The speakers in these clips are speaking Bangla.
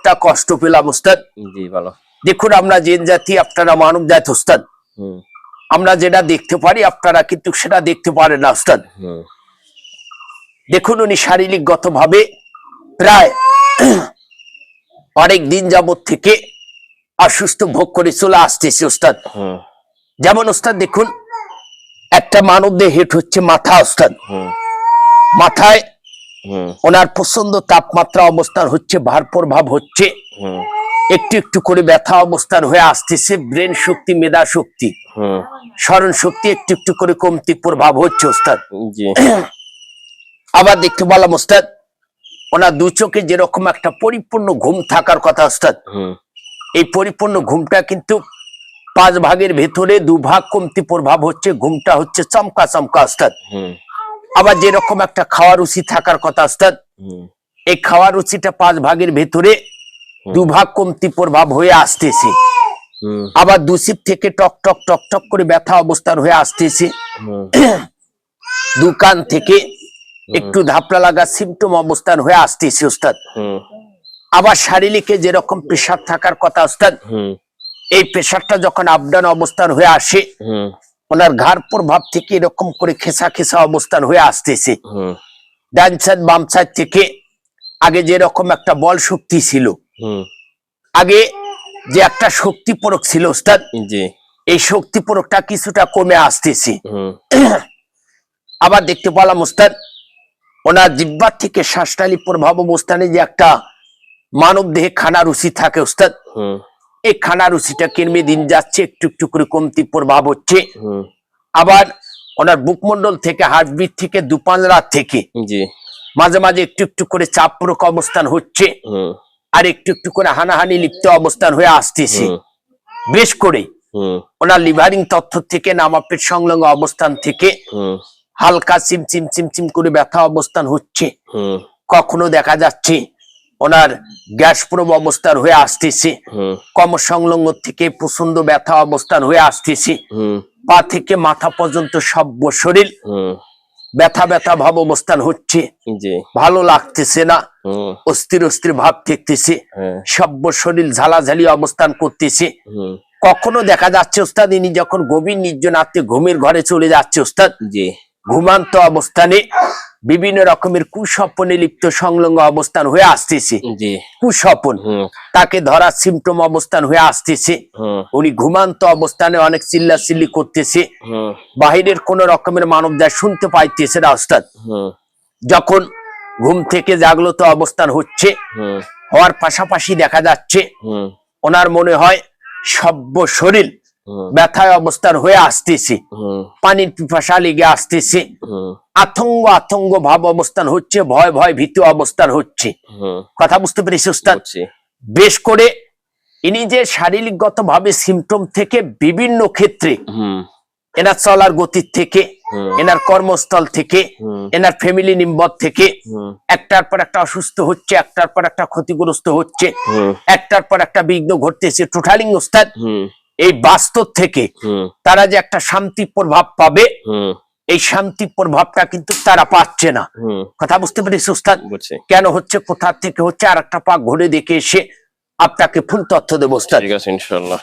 অনেকটা কষ্ট পেলাম ওস্তাদ। জি ভালো। দেখুন আমরা জিন জাতি, আপনারা মানব জাতি ওস্তাদ। আমরা যেটা দেখতে পারি আপনারা কিন্তু সেটা দেখতে পারেন না ওস্তাদ। দেখুন উনি শারীরিকগত ভাবে প্রায় অনেক দিন যাবত থেকে অসুস্থ ভোগ করে চলে আসতেছে ওস্তাদ। যেমন ওস্তাদ দেখুন একটা মানব দেহে হেট হচ্ছে মাথা ওস্তাদ। মাথায় ওনার প্রচন্ড তাপমাত্রা অবস্থান হচ্ছে, ভার প্রভাব হচ্ছে, একটু একটু করে ব্যথা অবস্থান হয়ে আসতেছে। ব্রেন শক্তি, মেধা শক্তি, স্মরণ শক্তি একটু একটু করে কমতি প্রভাব হচ্ছে ওস্তাদ। আবার দেখতে পেলাম ওস্তাদ ওনার দু চোখে যেরকম একটা পরিপূর্ণ ঘুম থাকার কথা ওস্তাদ, এই পরিপূর্ণ ঘুমটা কিন্তু 5 ভাগের ভেতরে 2 ভাগ কমতি প্রভাব হচ্ছে। ঘুমটা হচ্ছে চমকা চমকা ওস্তাদ। আবার যেরকম একটা খাওয়ার রুচি থাকার কথা ওস্তাদ, এই খাওয়ার রুচিটা 5 ভাগের ভেতরে 2 ভাগ কমতি প্রভাব হয়ে আসতেছে। আবার দুশিপ থেকে টক টক টক টক করে ব্যথা অবস্থান হয়ে আসতেছে। দুকান থেকে একটু ধাপড়া লাগা সিমটম অবস্থান হয়ে আসতেছে ওস্তাদ। আবার শারীরিকে যেরকম প্রেশার থাকার কথা ওস্তাদ, এই প্রেশারটা যখন আপডাউন অবস্থান হয়ে আসে ওনার ঘাড় প্রভাব থেকে এরকম করে খেসা খেসা অবস্থান হয়ে আসতেছে। ডান সাইড বাম সাইড থেকে আগে যেরকম একটা বল শক্তি ছিল, আগে যে একটা শক্তি প্রয়োগ ছিল ওস্তাদ, এই শক্তি প্রয়োগটা কিছুটা কমে আসতেছে। আবার দেখতে পেলাম ওস্তাদ ওনার জিহ্বার থেকে শ্বাসনালী প্রভাব অবস্থানে যে একটা মানব দেহে খানা রুচি থাকে ওস্তাদ, এই খানা রুচিটা কেমনে দিন যাচ্ছে, একটু একটু করে কমতি প্রভাব হচ্ছে। আবার ওনার বুকমন্ডল থেকে, হার্টবিট থেকে, দুপাঞ্জরা থেকে মাঝে মাঝে একটু একটু করে চাপ প্রক অবস্থান হচ্ছে, আর একটু একটু করে হানাহানি লিপ্ত অবস্থান হয়ে আসতেছে। বেশ করে ওনার লিভারিং তথ্য থেকে, নামাপেট সংলগ্ন অবস্থান থেকে হালকা চিমচিম চিমচিম করে ব্যথা অবস্থান হচ্ছে। কখনো দেখা যাচ্ছে ওনার গ্যাস প্রব অবস্থান হয়ে আসতেছে। কম সংলগ্ন থেকে প্রচন্ড ব্যথা অবস্থান হয়ে আসতেছে। পা থেকে মাথা পর্যন্ত সব শরীর ব্যথা ব্যথা ভাব অবস্থান হচ্ছে, ভালো লাগতেছে না, অস্থির অস্থির ভাব দেখতেছে, সব শরীর ঝালাঝালি অবস্থান করতেছে। কখনো দেখা যাচ্ছে ওস্তাদ ইনি যখন গভীর নির্জনাতে ঘুমের ঘরে চলে যাচ্ছে ওস্তাদ, ঘুমান্ত অবস্থানে বিভিন্ন রকমের কুস্বপ্নে লিপ্ত সংলগ্ন অবস্থান হয়ে আসতেছে। কুস্বপন তাকে ধরার সিমটম অবস্থান হয়ে আসতেছে। উনি ঘুমান্ত অবস্থানে অনেক চিল্লাচিল্লি করতেছে, বাহিরের কোন রকমের মানব যা শুনতে পাইতেছে না ওস্তাদ। যখন ঘুম থেকে জাগ্রত অবস্থান হচ্ছে, হওয়ার পাশাপাশি দেখা যাচ্ছে ওনার মনে হয় সব্য শরীর ব্যথায় অবস্থান হয়ে আসতেছে, পানির পিপাসা লেগে আসতেছে, আতঙ্ক আতঙ্ক ভাব অবস্থান হচ্ছে, ভয় ভয় ভীতি অবস্থান হচ্ছে। কথা বুঝতে পেরেছি ওস্তাদ? বেশ করে ইনি যে শারীরিকগত ভাবে সিমটম থেকে বিভিন্ন ক্ষেত্রে এনার চলার গতির থেকে, এনার কর্মস্থল থেকে, এনার ফ্যামিলি নিম্বর থেকে একটার পর একটা অসুস্থ হচ্ছে, একটার পর একটা ক্ষতিগ্রস্ত হচ্ছে, একটার পর একটা বিঘ্ন ঘটতেছে। টোটালিং ওস্তাদ এই বাস্তব থেকে তারা যে একটা শান্তি প্রভাব পাবে, এই শান্তি প্রভাবটা কিন্তু তারা পাচ্ছে না। কথা বুঝতে পেরেছি ওস্তাদ? কেন হচ্ছে, কোথা থেকে হচ্ছে, আর একটা পাক ঘুরে দেখে এসে আপনাকে ফুল তথ্য দেবো ওস্তাদ। ঠিক আছে ইনশাআল্লাহ।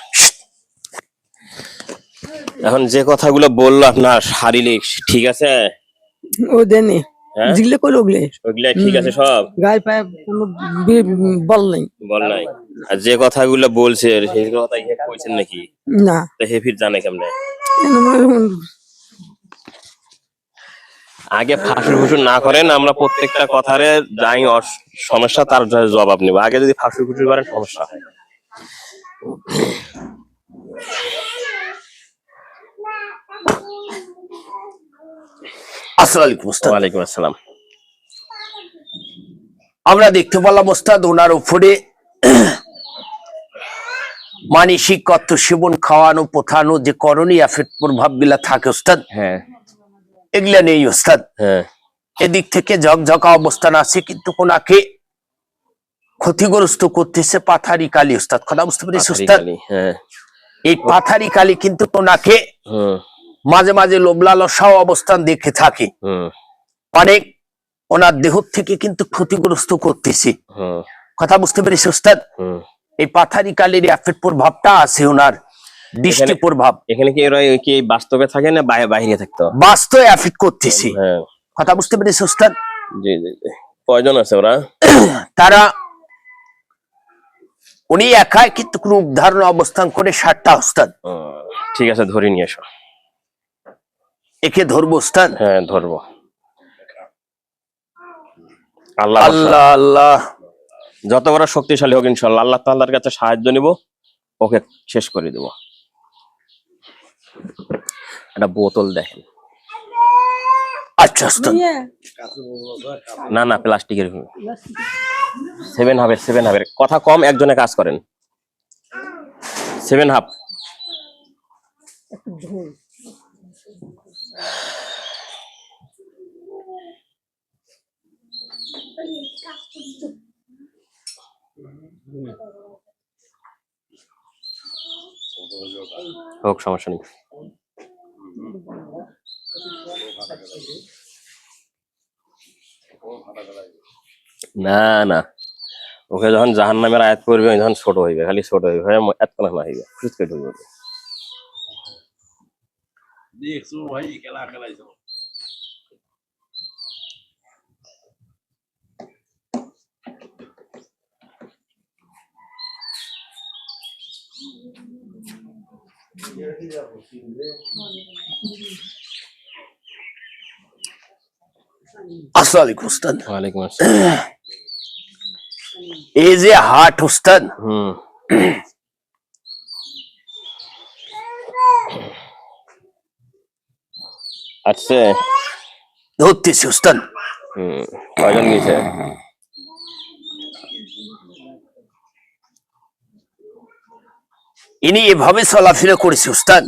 এখন যে কথাগুলো বললো আপনার শারীরিক ঠিক আছে? ও দেনে জিগলে কইলো ওগুলা ঠিক আছে সব? গায়ে পায়ে কোনো বল নাই। আর যে কথাগুলো বলছে সেই কথা কি কইছেন নাকি? না। তো হেফির জানে কেমনে? আগে ফাঁসুর ফুসুর না করেন, আমরা প্রত্যেকটা কথারে যাই সমস্যা তার জবাব নেব। আগে যদি ফাঁসুর ফুসুর করেন সমস্যা হয়। ওয়ালাইকুম আসসালাম। আমরা দেখতে পেলাম ওস্তাদ ওনার উপরে মানসিক কত সেবন, খাওয়ানো, পোথানো যে করণীয় এফেক্ট প্রভাব গুলা থাকে ওস্তাদ, এগুলা নেই ওস্তাদ। এদিক থেকে ঝকঝকা অবস্থান আছে, কিন্তু ওনাকে ক্ষতিগ্রস্ত করতেছে পাথারি কালি ওস্তাদ। কথা বুঝতে পেরেছি ওস্তাদ? এই পাথারি কালি কিন্তু ওনাকে মাঝে মাঝে লোভলালসাও অবস্থান দেখে থাকে, অনেক ওনার দেহ থেকে কিন্তু ক্ষতিগ্রস্ত করতেছে। কথা বুঝতে পেরেছি উস্তাদ? এই পাথারি কালের এফেক্ট প্রভাবটা আছে ওনার দৃষ্টি প্রভাব। এখানে কি এরা কি বাস্তবে থাকে না বাইরে থাকতো? বাস্তবে এফেক্ট করতেছে। হ্যাঁ, কথা বুঝতে পেরেছি উস্তাদ? জি জি জি। কয়জন আছে ওরা? তারা উনি একাই কিন্তু রূপ ধারণ অবস্থান করে 60টা উস্তাদ। ঠিক আছে, ধরে নিয়ে এসো। একে ধরবো উস্তাদ? হ্যাঁ, ধরবো। আল্লাহ আল্লাহ আল্লাহ, যত বড় শক্তিশালী হোক ইনশাল্লাহ আল্লাহ তাআলার কাছে সাহায্য নিব, ওকে শেষ করে দেব। একটা বোতল দেখেন। আচ্ছা উস্তাদ। না না, প্লাস্টিকের। 7 হাফের কথা কম, একজনে কাজ করেন। 7 হাফ। হোক, সমস্যা নেই। না না, ওকে যখন জাহান্নামের আয়াত করবে যখন ছোট হইবে, খালি ছোট হইবে, এত না হইবে, খুঁজতে ঢুকবে। আসসালামু আলাইকুম উস্তাদ। ওয়ালাইকুম আসসালাম। এই যে হাট উস্তাদ, আচ্ছা, ধরতেছি উস্তাদ। কয়জন গেছে? ইনি এভাবে চলাফেরা করেছে উস্তাদ।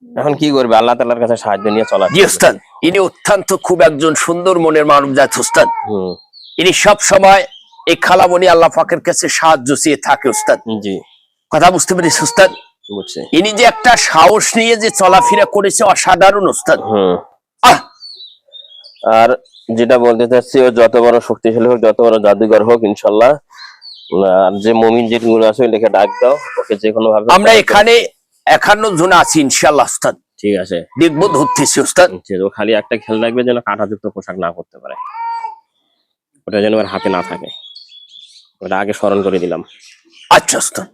এখন কি করবে? আল্লাহ তাআলার কাছে সাহায্য নিয়ে চলা। জি উস্তাদ, ইনি অত্যন্ত খুব একজন সুন্দর মনের মানব জাত উস্তাদ। হুম, ইনি সব সময় এই খালামণি আল্লাহ পাকের কাছে সাহায্য চেয়ে থাকে উস্তাদ। জি, কথা বুঝতে পেরেছি উস্তাদ? বুঝছি। ইনি যে একটা সাহস নিয়ে যে চলাফেরা করেছে অসাধারণ উস্তাদ। আহ, আর যেটা বলতে চাচ্ছি, ও যত বড় শক্তিশালী হোক, যত বড় জাদুঘর হোক, ইনশাল্লাহ আর যে মুমিন যেগুলো আছে ওই লেখে ডাক দাও, ওকে যে কোনো ভাবে। আমরা এখানে 51 জন আছি ইনশাআল্লাহ উস্তাদ। ঠিক আছে, দেখবো, ধরতেছি উস্তাদ। ও খালি একটা খেয়াল রাখবে যেন কাঁটাযুক্ত পোশাক না করতে পারে, ওটা যেন ওর হাতে না থাকে, ওটা আগে স্মরণ করে দিলাম। আচ্ছা উস্তাদ।